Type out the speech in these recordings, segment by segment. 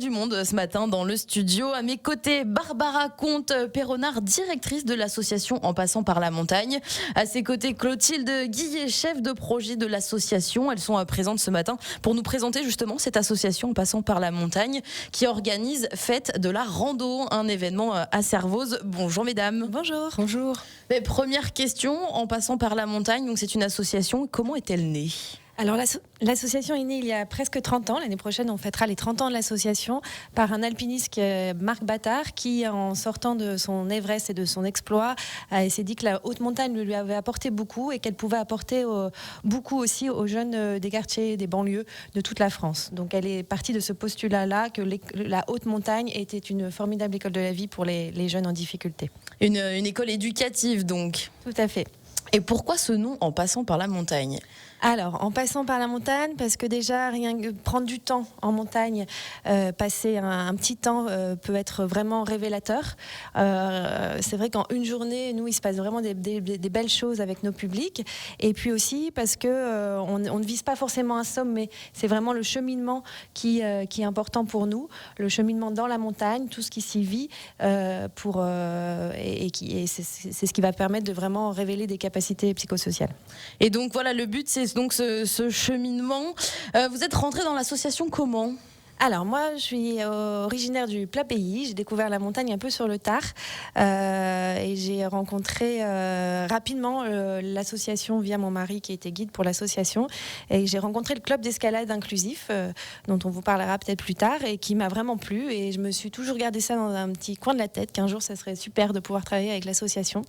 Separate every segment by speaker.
Speaker 1: du monde ce matin dans le studio. À mes côtés, Barbara Comte-Perronard, directrice de l'association En passant par la montagne. À ses côtés, Clotilde Guillet, chef de projet de l'association. Elles sont présentes ce matin pour nous présenter justement cette association En passant par la montagne qui organise Fête de la rando, un événement à Servoz. Bonjour mesdames.
Speaker 2: Bonjour. Bonjour.
Speaker 1: Mais première question, En passant par la montagne, donc c'est une association. Comment est-elle née ?
Speaker 2: Alors l'association est née il y a presque 30 ans. L'année prochaine, on fêtera les 30 ans de l'association par un alpiniste, Marc Battard, qui, en sortant de son Everest et de son exploit, s'est dit que la haute montagne lui avait apporté beaucoup et qu'elle pouvait apporter beaucoup aussi aux jeunes des quartiers, des banlieues de toute la France. Donc elle est partie de ce postulat-là que la haute montagne était une formidable école de la vie pour les jeunes en difficulté.
Speaker 1: Une école éducative donc.
Speaker 2: Tout à fait.
Speaker 1: Et pourquoi ce nom En passant par la montagne ?
Speaker 2: Alors, en passant par la montagne, parce que déjà, rien que prendre du temps en montagne, passer un petit temps peut être vraiment révélateur. C'est vrai qu'en une journée, nous, il se passe vraiment des belles choses avec nos publics. Et puis aussi parce que on ne vise pas forcément un sommet, c'est vraiment le cheminement qui est important pour nous, le cheminement dans la montagne, tout ce qui s'y vit, c'est ce qui va permettre de vraiment révéler des capacités psychosociales.
Speaker 1: Et donc voilà, le but, c'est donc ce cheminement. Vous êtes rentré dans l'association comment ?
Speaker 2: Alors moi, je suis originaire du plat pays. J'ai découvert la montagne un peu sur le tard et j'ai rencontré rapidement l'association via mon mari qui était guide pour l'association, et j'ai rencontré le club d'escalade inclusif dont on vous parlera peut-être plus tard et qui m'a vraiment plu, et je me suis toujours gardé ça dans un petit coin de la tête qu'un jour ça serait super de pouvoir travailler avec l'association.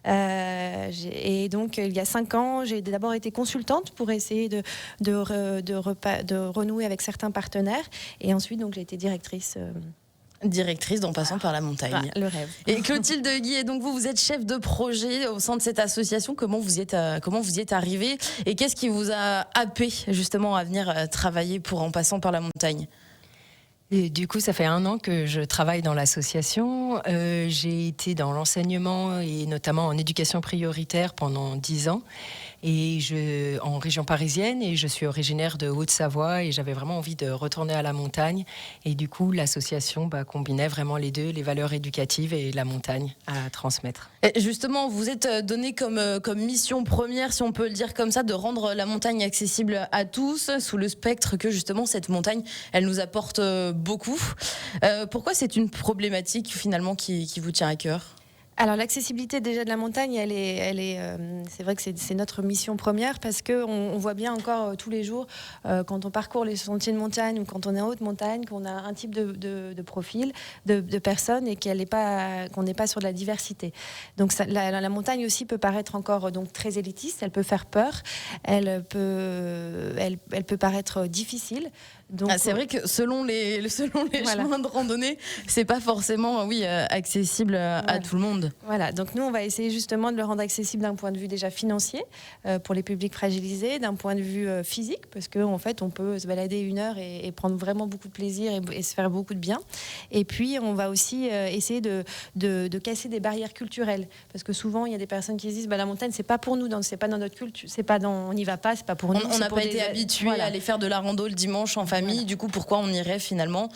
Speaker 2: Et donc il y a 5 ans, j'ai d'abord été consultante pour essayer de renouer avec certains partenaires. Et ensuite, donc, j'ai été directrice.
Speaker 1: Directrice d'En passant par la montagne.
Speaker 2: Le rêve.
Speaker 1: Et Clotilde Guillet, donc vous êtes chef de projet au sein de cette association. Comment vous y êtes arrivée et qu'est-ce qui vous a happé justement à venir travailler pour En passant par la montagne ?
Speaker 3: Et du coup, ça fait 1 an que je travaille dans l'association. J'ai été dans l'enseignement et notamment en éducation prioritaire pendant 10 ans en région parisienne, et je suis originaire de Haute-Savoie et j'avais vraiment envie de retourner à la montagne. Et du coup, l'association combinait vraiment les deux, les valeurs éducatives et la montagne à transmettre.
Speaker 1: Et justement, vous êtes donné comme mission première, si on peut le dire comme ça, de rendre la montagne accessible à tous, sous le spectre que justement cette montagne, elle nous apporte beaucoup. Pourquoi c'est une problématique finalement qui vous tient à cœur ?
Speaker 2: Alors l'accessibilité déjà de la montagne, c'est vrai que c'est notre mission première, parce que on voit bien encore tous les jours quand on parcourt les sentiers de montagne ou quand on est en haute montagne qu'on a un type de profil de personnes et qu'on n'est pas sur de la diversité. Donc la montagne aussi peut paraître encore donc très élitiste, elle peut faire peur, elle peut paraître difficile. Donc,
Speaker 1: c'est vrai que selon les
Speaker 2: voilà.
Speaker 1: chemins de randonnée, c'est pas forcément accessible à tout le monde.
Speaker 2: Voilà, donc nous on va essayer justement de le rendre accessible d'un point de vue déjà financier pour les publics fragilisés, d'un point de vue physique, parce qu'en fait on peut se balader 1 heure et prendre vraiment beaucoup de plaisir et se faire beaucoup de bien. Et puis on va aussi essayer de casser des barrières culturelles, parce que souvent il y a des personnes qui se disent la montagne c'est pas pour nous, c'est pas dans notre culture, on n'y va pas, c'est pas pour nous.
Speaker 1: On n'a pas été habitués à aller faire de la rando le dimanche en famille. Voilà. Du coup, pourquoi on irait finalement ?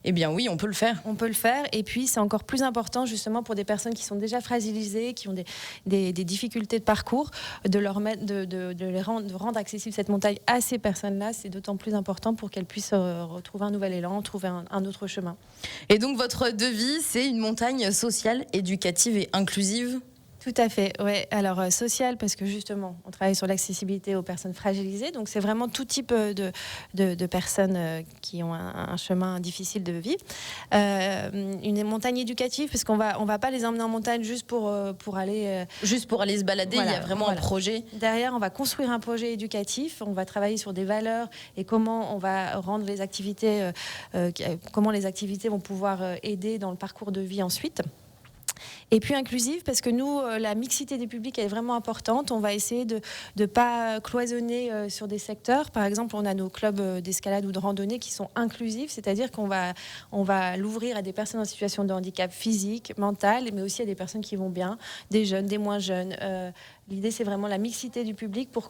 Speaker 1: Eh bien oui, on peut le faire.
Speaker 2: On peut le faire, et puis c'est encore plus important justement pour des personnes qui sont déjà fragilisées, qui ont des difficultés de parcours, de rendre accessible cette montagne à ces personnes-là. C'est d'autant plus important pour qu'elles puissent retrouver un nouvel élan, trouver un autre chemin.
Speaker 1: Et donc votre devise, c'est une montagne sociale, éducative et inclusive ?
Speaker 2: Tout à fait, ouais. Alors social, parce que justement, on travaille sur l'accessibilité aux personnes fragilisées, donc c'est vraiment tout type de personnes qui ont un chemin difficile de vie. Une montagne éducative, parce qu'on va pas les emmener en montagne juste pour aller
Speaker 1: se balader. Voilà, il y a vraiment un projet.
Speaker 2: Derrière, on va construire un projet éducatif. On va travailler sur des valeurs et comment on va rendre les activités, comment les activités vont pouvoir aider dans le parcours de vie ensuite. Et puis inclusive, parce que nous, la mixité des publics est vraiment importante. On va essayer de ne pas cloisonner sur des secteurs. Par exemple, on a nos clubs d'escalade ou de randonnée qui sont inclusifs, c'est-à-dire qu'on va l'ouvrir à des personnes en situation de handicap physique, mental, mais aussi à des personnes qui vont bien, des jeunes, des moins jeunes, L'idée, c'est vraiment la mixité du public pour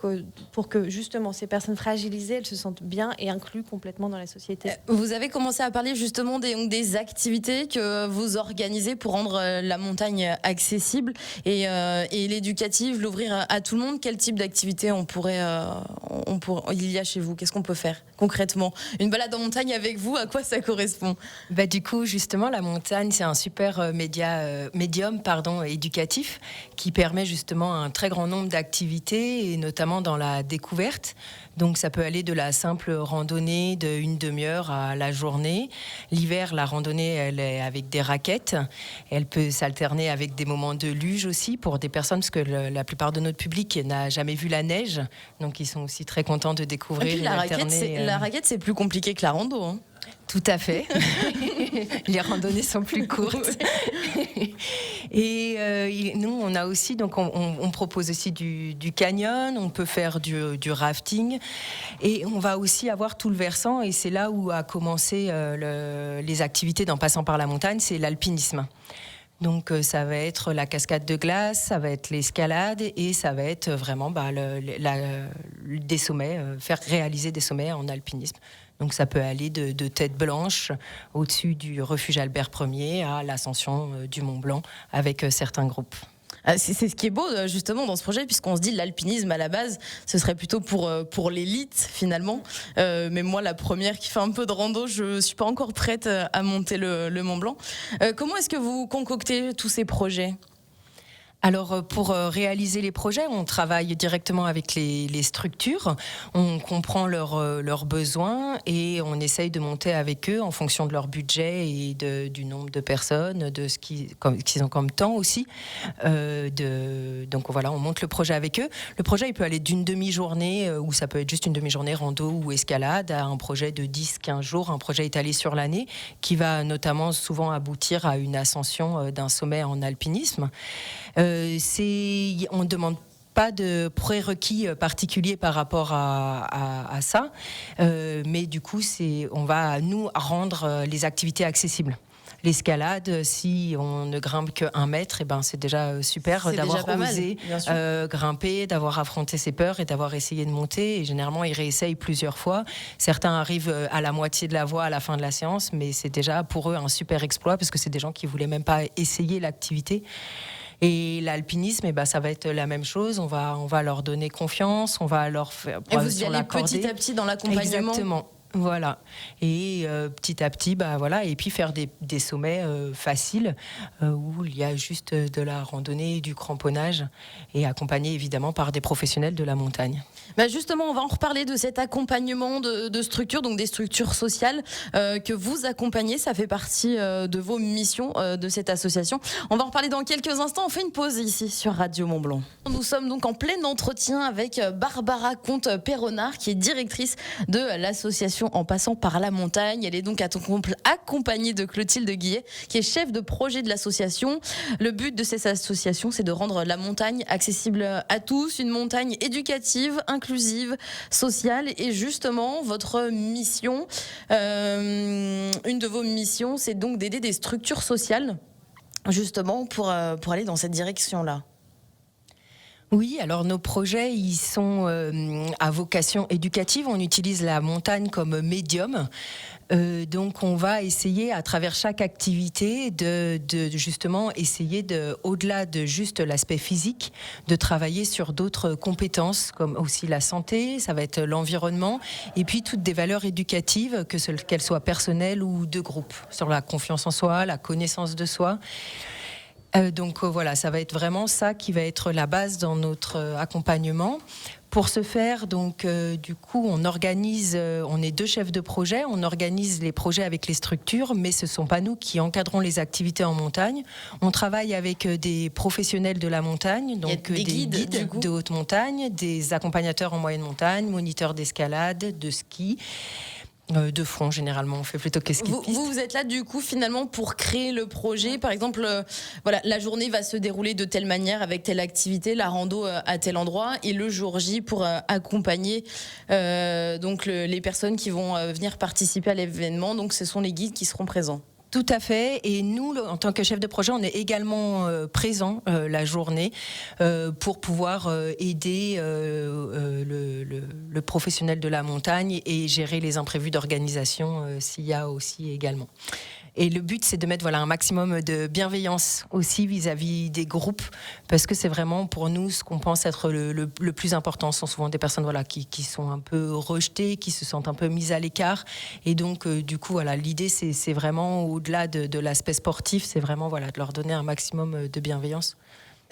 Speaker 2: que justement ces personnes fragilisées, elles se sentent bien et incluses complètement dans la société.
Speaker 1: Vous avez commencé à parler justement des activités que vous organisez pour rendre la montagne accessible et l'éducative, l'ouvrir à tout le monde. Quel type d'activité il y a chez vous? Qu'est-ce qu'on peut faire concrètement? Une balade en montagne avec vous, à quoi ça correspond?
Speaker 3: Du coup, justement, la montagne, c'est un super médium éducatif qui permet justement un très grand nombre d'activités et notamment dans la découverte. Donc ça peut aller de la simple randonnée d'une demi-heure à la journée. L'hiver, la randonnée, elle est avec des raquettes. Elle peut s'alterner avec des moments de luge aussi pour des personnes, parce que la plupart de notre public n'a jamais vu la neige. Donc ils sont aussi très contents de découvrir.
Speaker 1: Et puis la raquette, c'est plus compliqué que la rando, hein.
Speaker 3: Tout à fait. Les randonnées sont plus courtes. Et nous, on a aussi, donc on propose aussi du canyon, on peut faire du rafting, et on va aussi avoir tout le versant. Et c'est là où a commencé les activités en passant par la montagne, c'est l'alpinisme. Donc ça va être la cascade de glace, ça va être l'escalade et ça va être vraiment des sommets, faire réaliser des sommets en alpinisme. Donc ça peut aller de Tête Blanche au-dessus du refuge Albert Ier à l'ascension du Mont Blanc avec certains groupes.
Speaker 1: C'est ce qui est beau justement dans ce projet, puisqu'on se dit l'alpinisme à la base ce serait plutôt pour l'élite finalement, mais moi la première qui fait un peu de rando, je suis pas encore prête à monter le Mont Blanc. Comment est-ce que vous concoctez tous ces projets ?
Speaker 3: Alors, pour réaliser les projets, on travaille directement avec les structures, on comprend leurs besoins et on essaye de monter avec eux en fonction de leur budget et du nombre de personnes, de ce qu'ils ont comme temps aussi. Donc voilà, on monte le projet avec eux. Le projet, il peut aller d'une demi-journée, ou ça peut être juste une demi-journée rando ou escalade, à un projet de 10-15 jours, un projet étalé sur l'année, qui va notamment souvent aboutir à une ascension d'un sommet en alpinisme. On ne demande pas de prérequis particuliers par rapport à ça, mais du coup, on va nous rendre les activités accessibles. L'escalade, si on ne grimpe que 1 mètre, c'est déjà super d'avoir osé grimper, d'avoir affronté ses peurs et d'avoir essayé de monter. Et généralement, ils réessayent plusieurs fois. Certains arrivent à la moitié de la voie à la fin de la séance, mais c'est déjà pour eux un super exploit parce que c'est des gens qui ne voulaient même pas essayer l'activité. Et l'alpinisme, ça va être la même chose. On va leur donner confiance, on va leur faire.
Speaker 1: Et vous y allez petit à petit dans l'accompagnement.
Speaker 3: Exactement. Voilà. Et petit à petit, et puis faire des sommets faciles où il y a juste de la randonnée, du cramponnage et accompagné évidemment par des professionnels de la montagne.
Speaker 1: Justement, on va en reparler de cet accompagnement de structures, donc des structures sociales que vous accompagnez. Ça fait partie de vos missions de cette association. On va en reparler dans quelques instants. On fait une pause ici sur Radio Mont-Blanc. Nous sommes donc en plein entretien avec Barbara Comte-Perronard, qui est directrice de l'association En passant par la montagne. Elle est donc accompagnée de Clotilde Guillet, qui est chef de projet de l'association. Le but de cette association, c'est de rendre la montagne accessible à tous, une montagne éducative, inclusive, sociale. Et justement, votre mission, une de vos missions, c'est donc d'aider des structures sociales, justement, pour aller dans cette direction-là.
Speaker 3: Oui, alors nos projets, ils sont à vocation éducative. On utilise la montagne comme médium. Donc on va essayer à travers chaque activité de justement essayer au-delà de juste l'aspect physique, de travailler sur d'autres compétences comme aussi la santé, ça va être l'environnement et puis toutes des valeurs éducatives, qu'elles soient personnelles ou de groupe, sur la confiance en soi, la connaissance de soi. Donc voilà, ça va être vraiment ça qui va être la base dans notre accompagnement. Pour ce faire, donc du coup, on est 2 chefs de projet, on organise les projets avec les structures, mais ce ne sont pas nous qui encadrons les activités en montagne. On travaille avec des professionnels de la montagne, donc des guides de haute montagne, des accompagnateurs en moyenne montagne, moniteurs d'escalade, de ski. De front, généralement, on fait plutôt que ski de piste.
Speaker 1: Vous êtes là, du coup, finalement, pour créer le projet. Par exemple, la journée va se dérouler de telle manière, avec telle activité, la rando à tel endroit, et le jour J pour accompagner donc les personnes qui vont venir participer à l'événement. Donc, ce sont les guides qui seront présents.
Speaker 3: Tout à fait. Et nous, en tant que chef de projet, on est également présents la journée pour pouvoir aider le professionnel de la montagne et gérer les imprévus d'organisation s'il y a aussi également. Et le but, c'est de mettre un maximum de bienveillance aussi vis-à-vis des groupes, parce que c'est vraiment pour nous ce qu'on pense être le plus important. Ce sont souvent des personnes qui sont un peu rejetées, qui se sentent un peu mises à l'écart. Et donc, du coup, l'idée, c'est vraiment, au-delà de l'aspect sportif, c'est vraiment de leur donner un maximum de bienveillance.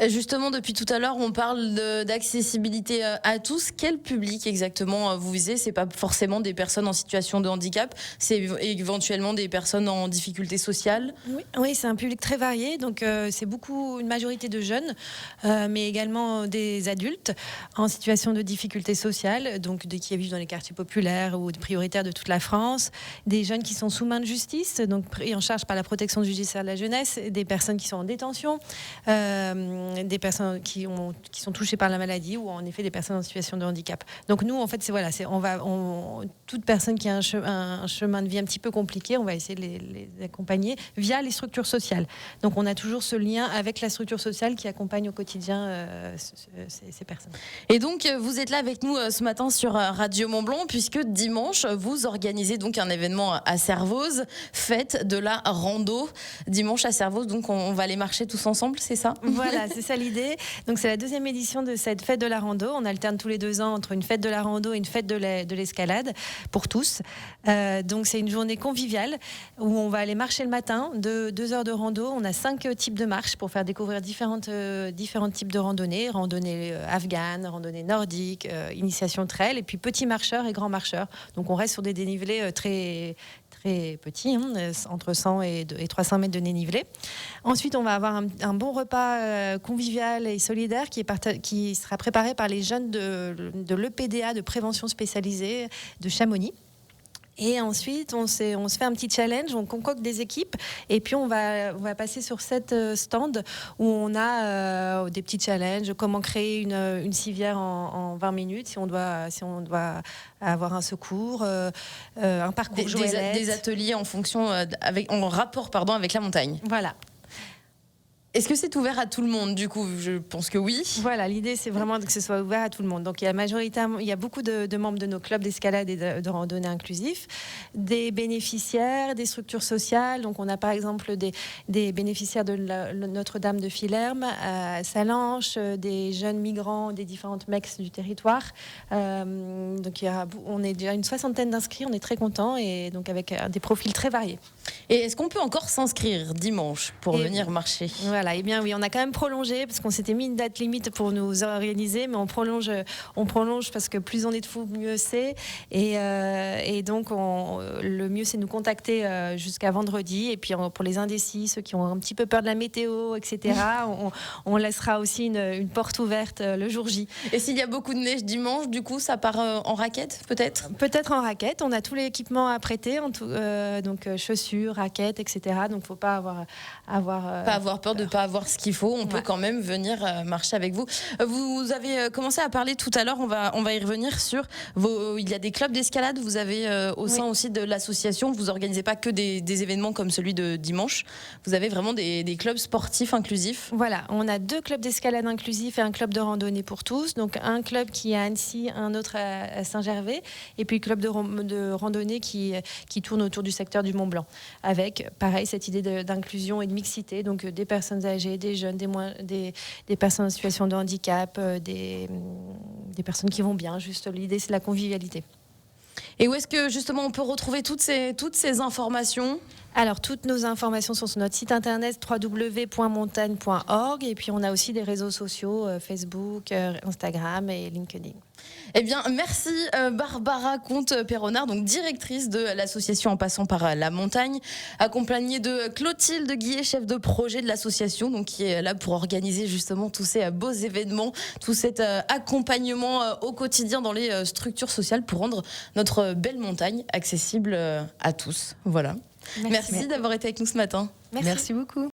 Speaker 1: Justement, depuis tout à l'heure, on parle d'accessibilité à tous. Quel public exactement vous visez? C'est pas forcément des personnes en situation de handicap, c'est éventuellement des personnes en difficulté sociale.
Speaker 2: Oui, c'est un public très varié. Donc, c'est une majorité de jeunes, mais également des adultes en situation de difficulté sociale, donc qui vivent dans les quartiers populaires ou prioritaires de toute la France, des jeunes qui sont sous main de justice, donc pris en charge par la protection judiciaire de la jeunesse, des personnes qui sont en détention. Des personnes qui sont touchées par la maladie ou en effet des personnes en situation de handicap. Donc nous, en fait, toute personne qui a un chemin de vie un petit peu compliqué, on va essayer de les accompagner via les structures sociales. Donc on a toujours ce lien avec la structure sociale qui accompagne au quotidien ces personnes.
Speaker 1: Et donc vous êtes là avec nous ce matin sur Radio Mont-Blanc, puisque dimanche vous organisez donc un événement à Servoz, fête de la rando. Dimanche à Servoz, donc on va aller marcher tous ensemble, c'est ça?
Speaker 2: Voilà, c'est ça l'idée. Donc c'est la 2e édition de cette fête de la rando. On alterne tous les 2 ans entre une fête de la rando et une fête de l'escalade pour tous. Donc c'est une journée conviviale où on va aller marcher le matin, 2 heures de rando. On a 5 types de marches pour faire découvrir différents types de randonnées. Randonnée afghane, randonnée nordique, initiation trail, et puis petits marcheurs et grands marcheurs. Donc on reste sur des dénivelés très petits, entre 100 et 300 mètres de dénivelé. Ensuite, on va avoir un bon repas convivial et solidaire qui sera préparé par les jeunes de l'EPDA de prévention spécialisée de Chamonix. Et ensuite, on se fait un petit challenge, on concocte des équipes et puis on va passer sur 7 stands où on a des petits challenges, comment créer une civière en 20 minutes si on doit avoir un secours, un parcours
Speaker 1: des ateliers en rapport avec la montagne.
Speaker 2: Voilà.
Speaker 1: Est-ce que c'est ouvert à tout le monde, du coup? Je pense que oui.
Speaker 2: Voilà, l'idée, c'est vraiment que ce soit ouvert à tout le monde. Donc, il y a beaucoup de membres de nos clubs d'escalade et de randonnée inclusif, des bénéficiaires, des structures sociales. Donc, on a par exemple des bénéficiaires de Notre-Dame de Filerme, à Salanches, des jeunes migrants des différentes MEX du territoire. Donc, on est déjà une 60aine d'inscrits, on est très contents et donc avec des profils très variés.
Speaker 1: Et est-ce qu'on peut encore s'inscrire dimanche pour venir marcher?
Speaker 2: Voilà, et bien oui, on a quand même prolongé parce qu'on s'était mis une date limite pour nous organiser, mais on prolonge parce que plus on est de fous, mieux c'est. Et donc le mieux c'est de nous contacter jusqu'à vendredi. Et puis pour les indécis, ceux qui ont un petit peu peur de la météo, etc., on laissera aussi une porte ouverte le jour J.
Speaker 1: Et s'il y a beaucoup de neige dimanche, du coup, ça part en raquette, peut-être?
Speaker 2: Peut-être en raquette. On a tout l'équipement à prêter, donc chaussures, raquettes, etc. Donc faut pas avoir
Speaker 1: peur de ne pas avoir ce qu'il faut. On peut quand même venir marcher avec vous. Vous avez commencé à parler tout à l'heure, on va y revenir sur il y a des clubs d'escalade, vous avez au sein aussi de l'association, vous organisez pas que des événements comme celui de dimanche, vous avez vraiment des clubs sportifs inclusifs.
Speaker 2: Voilà, on a 2 clubs d'escalade inclusifs et un club de randonnée pour tous. Donc un club qui est à Annecy, un autre à Saint-Gervais, et puis club de randonnée qui tourne autour du secteur du Mont-Blanc, avec pareil cette idée d'inclusion et de mixité, donc des personnes âgées, des jeunes, des personnes en situation de handicap, des personnes qui vont bien. Juste l'idée, c'est la convivialité.
Speaker 1: Et où est-ce que justement on peut retrouver toutes ces informations?
Speaker 2: Alors, toutes nos informations sont sur notre site internet www.montagne.org, et puis on a aussi des réseaux sociaux, Facebook, Instagram et LinkedIn.
Speaker 1: Eh bien, merci Barbara Comte-Péronard, donc directrice de l'association En passant par la montagne, accompagnée de Clotilde Guillet, chef de projet de l'association, donc qui est là pour organiser justement tous ces beaux événements, tout cet accompagnement au quotidien dans les structures sociales pour rendre notre belle montagne accessible à tous. Voilà. Merci d'avoir été avec nous ce matin.
Speaker 3: Merci beaucoup.